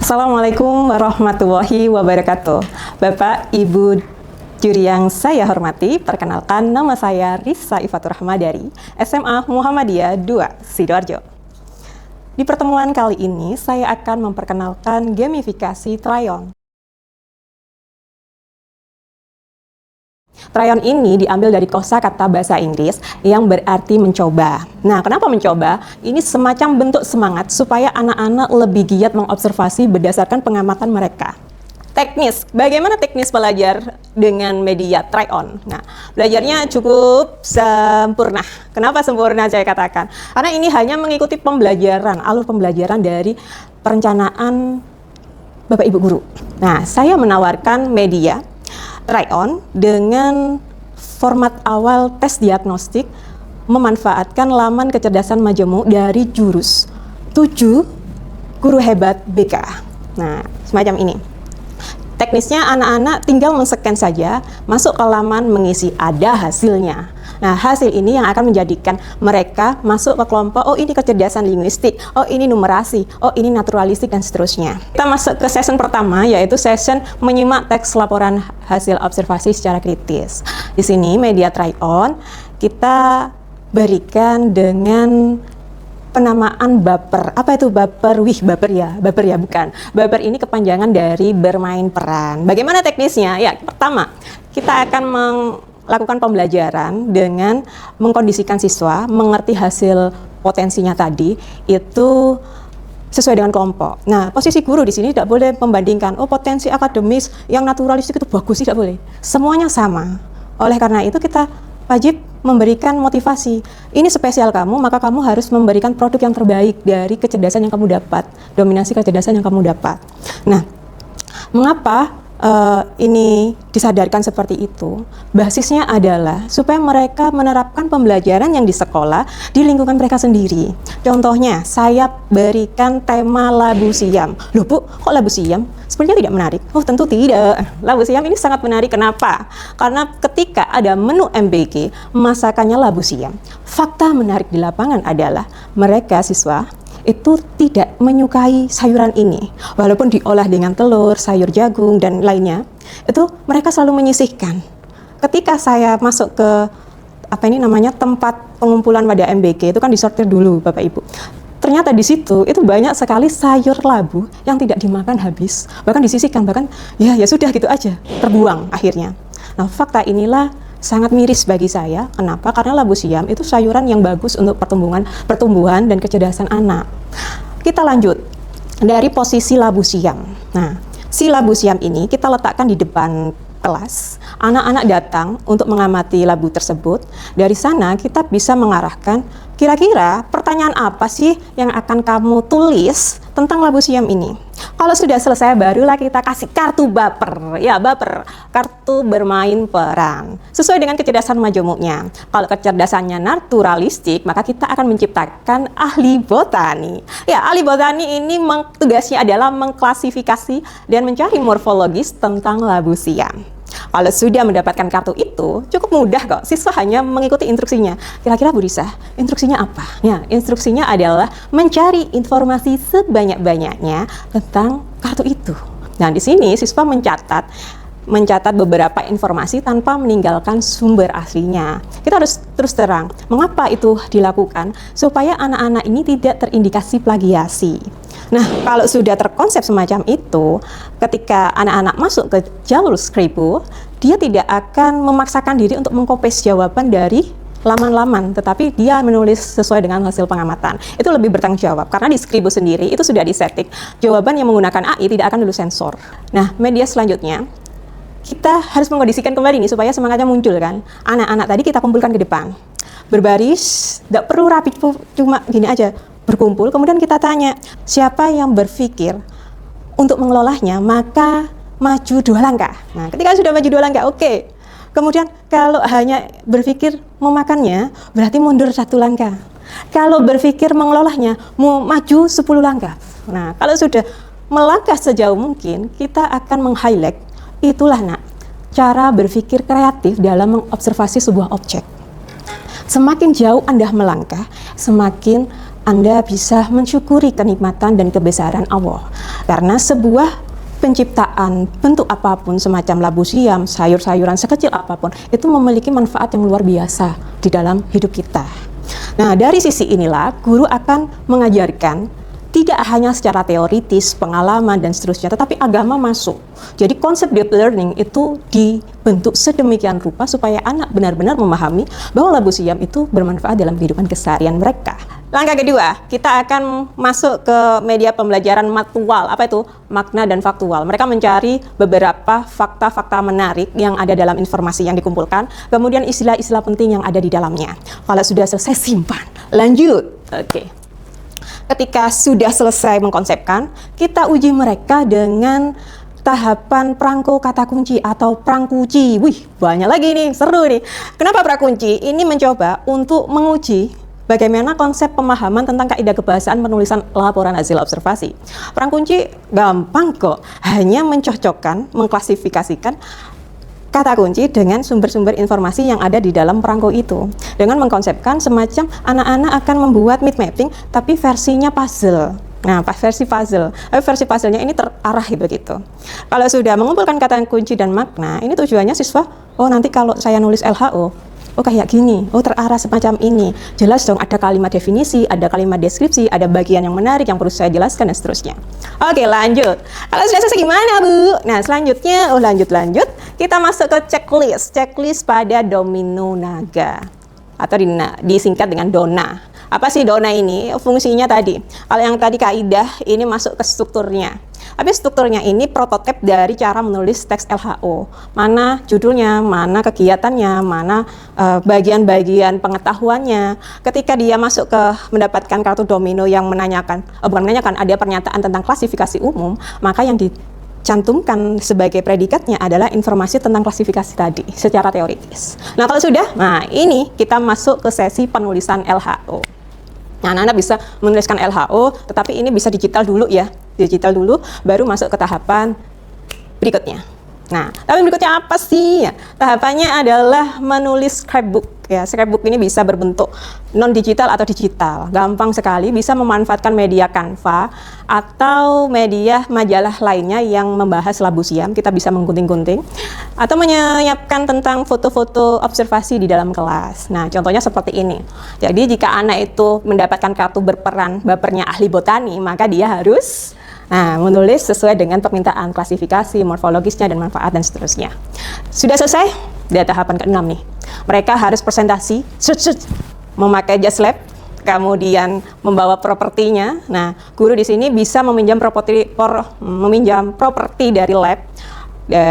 Assalamualaikum warahmatullahi wabarakatuh. Bapak, Ibu juri yang saya hormati, perkenalkan nama saya Risa Ifatur Rahma dari SMA Muhammadiyah 2 Sidoarjo. Di pertemuan kali ini, saya akan memperkenalkan gamifikasi Try-On. Try-on ini diambil dari kosakata bahasa Inggris yang berarti mencoba. Nah, kenapa mencoba? Ini semacam bentuk semangat supaya anak-anak lebih giat mengobservasi berdasarkan pengamatan mereka. Teknis, bagaimana teknis belajar dengan media Try-on? Nah, belajarnya cukup sempurna. Kenapa sempurna saya katakan? Karena ini hanya mengikuti pembelajaran, alur pembelajaran dari perencanaan Bapak Ibu Guru. Nah, saya menawarkan media Try-on dengan format awal tes diagnostik memanfaatkan laman kecerdasan majemuk dari jurus 7 Guru Hebat BK. Nah, semacam ini. Teknisnya anak-anak tinggal men-scan saja, masuk ke laman, mengisi, ada hasilnya. Nah, hasil ini yang akan menjadikan mereka masuk ke kelompok, oh ini kecerdasan linguistik, oh ini numerasi, oh ini naturalistik, dan seterusnya. Kita masuk ke session pertama, yaitu session menyimak teks laporan hasil observasi secara kritis. Di sini media Try-on kita berikan dengan penamaan baper. Apa itu baper? Wih, baper ya bukan. Baper ini kepanjangan dari bermain peran. Bagaimana teknisnya? Ya, pertama, kita akan melakukan pembelajaran dengan mengkondisikan siswa mengerti hasil potensinya tadi itu sesuai dengan kelompok. Nah, posisi guru di sini tidak boleh membandingkan, oh potensi akademis yang naturalistik itu bagus, tidak boleh. Semuanya sama. Oleh karena itu kita wajib memberikan motivasi. Ini spesial kamu, maka kamu harus memberikan produk yang terbaik dari kecerdasan yang kamu dapat, dominasi kecerdasan yang kamu dapat. Nah, mengapa ini disadarkan seperti itu? Basisnya adalah supaya mereka menerapkan pembelajaran yang di sekolah di lingkungan mereka sendiri. Contohnya, saya berikan tema labu siam. Loh Bu, kok labu siam? Sepertinya tidak menarik. Oh tentu tidak. Labu siam ini sangat menarik. Kenapa? Karena ketika ada menu MBG, masakannya labu siam. Fakta menarik di lapangan adalah mereka siswa itu tidak menyukai sayuran ini. Walaupun diolah dengan telur, sayur jagung, dan lainnya, itu mereka selalu menyisihkan. Ketika saya masuk ke tempat pengumpulan pada MBG, itu kan disortir dulu Bapak Ibu. Ternyata di situ itu banyak sekali sayur labu yang tidak dimakan habis, bahkan disisihkan, bahkan ya sudah gitu aja, terbuang akhirnya. Nah, fakta inilah sangat miris bagi saya. Kenapa? Karena labu siam itu sayuran yang bagus untuk pertumbuhan dan kecerdasan anak. Kita lanjut dari posisi labu siam. Nah, si labu siam ini kita letakkan di depan kelas. Anak-anak datang untuk mengamati labu tersebut. Dari sana kita bisa mengarahkan, kira-kira pertanyaan apa sih yang akan kamu tulis tentang labu siam ini? Kalau sudah selesai, barulah kita kasih kartu baper. Ya, baper. Kartu bermain peran. Sesuai dengan kecerdasan majemuknya. Kalau kecerdasannya naturalistik, maka kita akan menciptakan ahli botani. Ya, ahli botani ini tugasnya adalah mengklasifikasi dan mencari morfologis tentang labu siam. Kalau sudah mendapatkan kartu itu, cukup mudah kok. Siswa hanya mengikuti instruksinya. Kira-kira Bu Risa, instruksinya apa? Ya, instruksinya adalah mencari informasi sebanyak-banyaknya tentang kartu itu. Nah, di sini siswa mencatat beberapa informasi tanpa meninggalkan sumber aslinya. Kita harus terus terang, mengapa itu dilakukan? Supaya anak-anak ini tidak terindikasi plagiasi. Nah, kalau sudah terkonsep semacam itu, ketika anak-anak masuk ke jalur Skribo, dia tidak akan memaksakan diri untuk mengkopi jawaban dari laman-laman, tetapi dia menulis sesuai dengan hasil pengamatan. Itu lebih bertanggung jawab, karena di Skribo sendiri itu sudah disetting. Jawaban yang menggunakan AI tidak akan lulus sensor. Nah, media selanjutnya, kita harus mengkondisikan kembali nih supaya semangatnya muncul kan. Anak-anak tadi kita kumpulkan ke depan, berbaris, tidak perlu rapi, cuma gini aja, berkumpul. Kemudian kita tanya, siapa yang berpikir untuk mengelolanya, maka maju 2 langkah. Nah, ketika sudah maju 2 langkah, oke. Kemudian kalau hanya berpikir memakannya, berarti mundur 1 langkah. Kalau berpikir mengelolanya, mau maju 10 langkah. Nah, kalau sudah melangkah sejauh mungkin, kita akan meng-highlight. Itulah nak, cara berpikir kreatif dalam mengobservasi sebuah objek. Semakin jauh Anda melangkah, semakin Anda bisa mensyukuri kenikmatan dan kebesaran Allah. Karena sebuah penciptaan bentuk apapun semacam labu siam, sayur-sayuran sekecil apapun itu memiliki manfaat yang luar biasa di dalam hidup kita. Nah, dari sisi inilah guru akan mengajarkan tidak hanya secara teoritis, pengalaman dan seterusnya, tetapi agama masuk. Jadi konsep deep learning itu dibentuk sedemikian rupa supaya anak benar-benar memahami bahwa labu siam itu bermanfaat dalam kehidupan keseharian mereka. Langkah kedua, kita akan masuk ke media pembelajaran maktual. Apa itu? Makna dan faktual. Mereka mencari beberapa fakta-fakta menarik yang ada dalam informasi yang dikumpulkan, kemudian istilah-istilah penting yang ada di dalamnya. Kalau sudah selesai, simpan. Lanjut. Oke. Ketika sudah selesai mengkonsepkan, kita uji mereka dengan tahapan perangko kata kunci atau prangkunci. Wih, banyak lagi nih, seru nih. Kenapa prakunci? Ini mencoba untuk menguji bagaimana konsep pemahaman tentang kaidah kebahasaan penulisan laporan hasil observasi. Prangkunci gampang kok, hanya mencocokkan, mengklasifikasikan kata kunci dengan sumber-sumber informasi yang ada di dalam perangko itu. Dengan mengkonsepkan semacam anak-anak akan membuat mind mapping tapi versinya puzzle. Nah, versi puzzle. Versi puzzle-nya ini terarah begitu. Kalau sudah mengumpulkan kata kunci dan makna, ini tujuannya siswa, oh nanti kalau saya nulis LHO, oh kayak gini, oh terarah semacam ini. Jelas dong, ada kalimat definisi, ada kalimat deskripsi, ada bagian yang menarik yang perlu saya jelaskan dan seterusnya. Oke, lanjut. Kalau sudah selesai gimana, Bu? Nah, selanjutnya, lanjut. Kita masuk ke checklist pada domino naga atau disingkat dengan DONA. Apa sih DONA ini? Fungsinya tadi. Kalau yang tadi kaidah, ini masuk ke strukturnya. Tapi strukturnya ini prototip dari cara menulis teks LHO. Mana judulnya, mana kegiatannya, mana bagian-bagian pengetahuannya. Ketika dia masuk ke mendapatkan kartu domino yang menanyakan, bukan menanyakan, ada pernyataan tentang klasifikasi umum, maka yang dicantumkan sebagai predikatnya adalah informasi tentang klasifikasi tadi secara teoritis. Nah, kalau sudah, nah ini kita masuk ke sesi penulisan LHO. Nah, anak-anak bisa menuliskan LHO, tetapi ini bisa digital dulu ya. Digital dulu, baru masuk ke tahapan berikutnya. Nah, tapi berikutnya apa sih? Ya, tahapannya adalah menulis scrapbook. Ya, scrapbook ini bisa berbentuk non-digital atau digital. Gampang sekali, bisa memanfaatkan media Canva atau media majalah lainnya yang membahas labu siam. Kita bisa menggunting-gunting atau menyiapkan tentang foto-foto observasi di dalam kelas. Nah, contohnya seperti ini. Jadi, jika anak itu mendapatkan kartu berperan bapernya ahli botani, maka dia harus menulis sesuai dengan permintaan klasifikasi, morfologisnya, dan manfaat, dan seterusnya. Sudah selesai? Di tahapan ke-6 nih. Mereka harus presentasi, memakai jas lab, kemudian membawa propertinya. Nah, guru di sini bisa meminjam properti dari lab,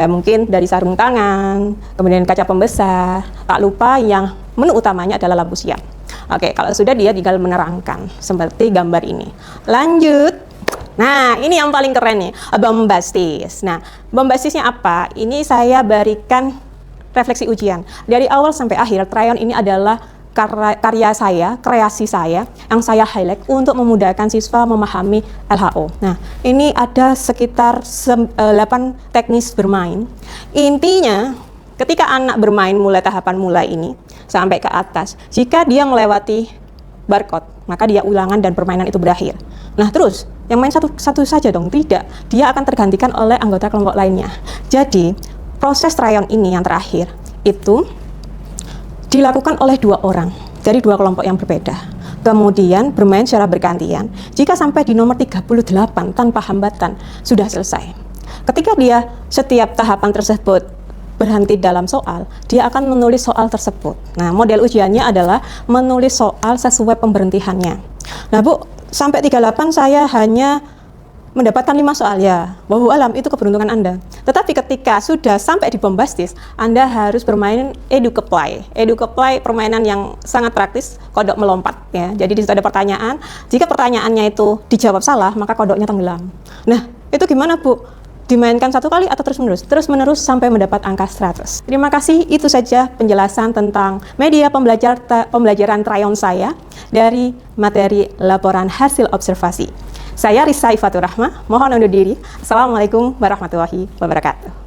mungkin dari sarung tangan, kemudian kaca pembesar. Tak lupa yang menu utamanya adalah labu siam. Oke, kalau sudah dia tinggal menerangkan seperti gambar ini. Lanjut. Nah, ini yang paling keren nih, bombastis. Nah, bombastisnya apa? Ini saya berikan refleksi ujian. Dari awal sampai akhir, Tryon ini adalah karya saya, kreasi saya, yang saya highlight untuk memudahkan siswa memahami LHO. Nah, ini ada sekitar 8 teknis bermain. Intinya, ketika anak bermain mulai tahapan mulai ini, sampai ke atas, jika dia melewati barcode, maka dia ulangan dan permainan itu berakhir. Nah, terus yang main satu saja dong? Tidak, dia akan tergantikan oleh anggota kelompok lainnya. Jadi, proses Tryon ini yang terakhir itu dilakukan oleh 2 orang dari 2 kelompok yang berbeda. Kemudian bermain secara bergantian. Jika sampai di nomor 38 tanpa hambatan, sudah selesai. Ketika dia setiap tahapan tersebut berhenti dalam soal, dia akan menulis soal tersebut. Nah, model ujiannya adalah menulis soal sesuai pemberhentiannya. Nah, Bu, sampai 38 saya hanya mendapatkan 5 soal ya. Wallahu alam, itu keberuntungan Anda. Tetapi ketika sudah sampai di bombastis, Anda harus bermain educaplay. Educaplay permainan yang sangat praktis, kodok melompat ya. Jadi di situ ada pertanyaan. Jika pertanyaannya itu dijawab salah, maka kodoknya tenggelam. Nah, itu gimana, Bu? Dimainkan 1 kali atau terus-menerus? Terus-menerus sampai mendapat angka 100. Terima kasih, itu saja penjelasan tentang media pembelajaran Tryon saya dari materi laporan hasil observasi. Saya Risa Ifatur Rahmah, mohon undur diri. Assalamualaikum warahmatullahi wabarakatuh.